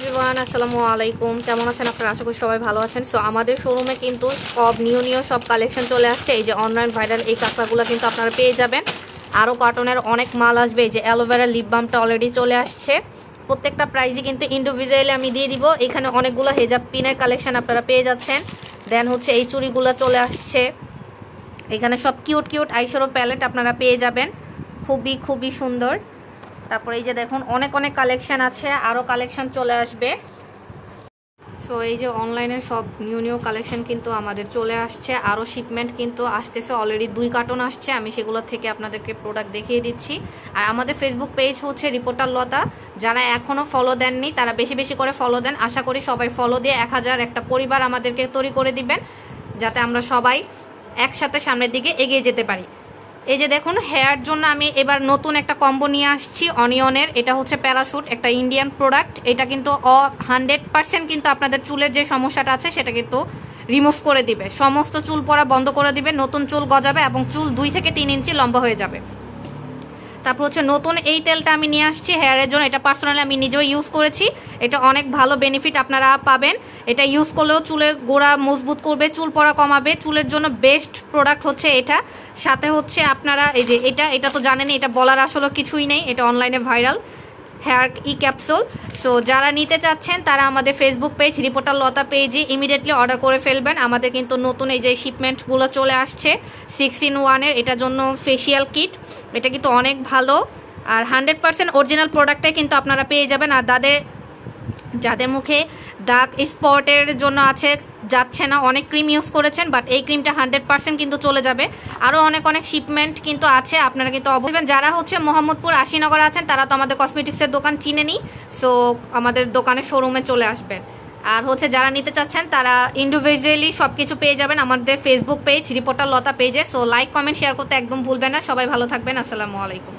Everyone, আসসালামু আলাইকুম। কেমন আছেন আপনারা? আশা করি সবাই ভালো আছেন। সো আমাদের শোরুমে কিন্তু সব নিউ সব কালেকশন চলে আসছে। এই যে অনলাইন ভাইরাল এই কাঁকড়াগুলো কিন্তু আপনারা পেয়ে যাবেন। আরও কার্টনের অনেক মাল আসবে। এই যে অ্যালোভেরা লিপ বামটা অলরেডি চলে আসছে। প্রত্যেকটা প্রাইসই কিন্তু ইন্ডিভিজুয়ালি আমি দিয়ে দিব। এখানে অনেকগুলো হেজাব পিনের কালেকশন আপনারা পেয়ে যাচ্ছেন। দেন হচ্ছে এই চুড়িগুলো চলে আসছে। এখানে সব কিউট কিউট আইশ্যাডো প্যালেট আপনারা পেয়ে যাবেন, খুবই সুন্দর। তারপরে এই যে দেখুন অনেক কালেকশন আছে, আরও কালেকশন চলে আসবে। সো এই যে অনলাইনের সব নিউ কালেকশন কিন্তু আমাদের চলে আসছে। আরও শিপমেন্ট কিন্তু আসতেছে, অলরেডি 2 কার্টন আসছে। আমি সেগুলো থেকে আপনাদেরকে প্রোডাক্ট দেখিয়ে দিচ্ছি। আর আমাদের ফেসবুক পেজ হচ্ছে রিপোর্টার লতা। যারা এখনও ফলো দেননি তারা বেশি করে ফলো দেন। আশা করি সবাই ফলো দিয়ে 1000 একটা পরিবার আমাদেরকে তৈরি করে দিবেন, যাতে আমরা সবাই একসাথে সামনের দিকে এগিয়ে যেতে পারি। এই যে দেখুন হেয়ার জন্য আমি এবার নতুন একটা কম্বো নিয়ে আসছি অনিয়নের। এটা হচ্ছে প্যারাশুট, একটা ইন্ডিয়ান প্রোডাক্ট। এটা কিন্তু 100% কিন্তু আপনাদের চুলের যে সমস্যাটা আছে সেটা কিন্তু রিমুভ করে দিবে, সমস্ত চুল পড়া বন্ধ করে দিবে, নতুন চুল গজাবে এবং চুল 2 থেকে 3 ইঞ্চি লম্বা হয়ে যাবে। তারপর হচ্ছে নতুন এই তেলটা আমি নিয়ে আসছি হেয়ারের জন্য। এটা পার্সোনালি আমি নিজেও ইউজ করেছি। এটা অনেক ভালো বেনিফিট আপনারা পাবেন। এটা ইউজ করলেও চুলের গোড়া মজবুত করবে, চুল পড়া কমাবে। চুলের জন্য বেস্ট প্রোডাক্ট হচ্ছে এটা। সাথে হচ্ছে আপনারা এই যে এটা তো জানেনই, এটা বলার আসলে কিছুই নেই। এটা অনলাইনে ভাইরাল হেয়ার ক্যাপসুল। সো যারা নিতে চাচ্ছেন তারা আমাদের ফেসবুক পেজ রিপোর্টার লতা পেজে ইমিডিয়েটলি অর্ডার করে ফেলবেন। আমাদের কিন্তু নতুন এই যে শিপমেন্টগুলো চলে আসছে 6 in 1 এর। এটার জন্য ফেসিয়াল কিট, এটা কিন্তু অনেক ভালো আর 100% অরিজিনাল প্রোডাক্টটাই কিন্তু আপনারা পেয়ে যাবেন। আর যাদের মুখে দাগ স্পটের জন্য যাচ্ছে না, অনেক ক্রিম ইউজ করেছেন, বাট এই ক্রিমটা 100% কিন্তু চলে যাবে। আরও অনেক শিপমেন্ট কিন্তু আছে, আপনারা কিন্তু অবশ্যই যারা হচ্ছে মোহাম্মদপুর আশিনগর আছেন তারা তো আমাদের কসমেটিক্সের দোকান চিনেনি। সো আমাদের দোকানের শোরুমে চলে আসবেন। আর হচ্ছে যারা নিতে চাচ্ছেন তারা ইন্ডিভিজুয়ালি সব কিছু পেয়ে যাবেন আমাদের ফেসবুক পেজ রিপোর্টার লতা পেজে। সো লাইক কমেন্ট শেয়ার করতে একদম ভুলবেন না। সবাই ভালো থাকবেন। আসসালামু আলাইকুম।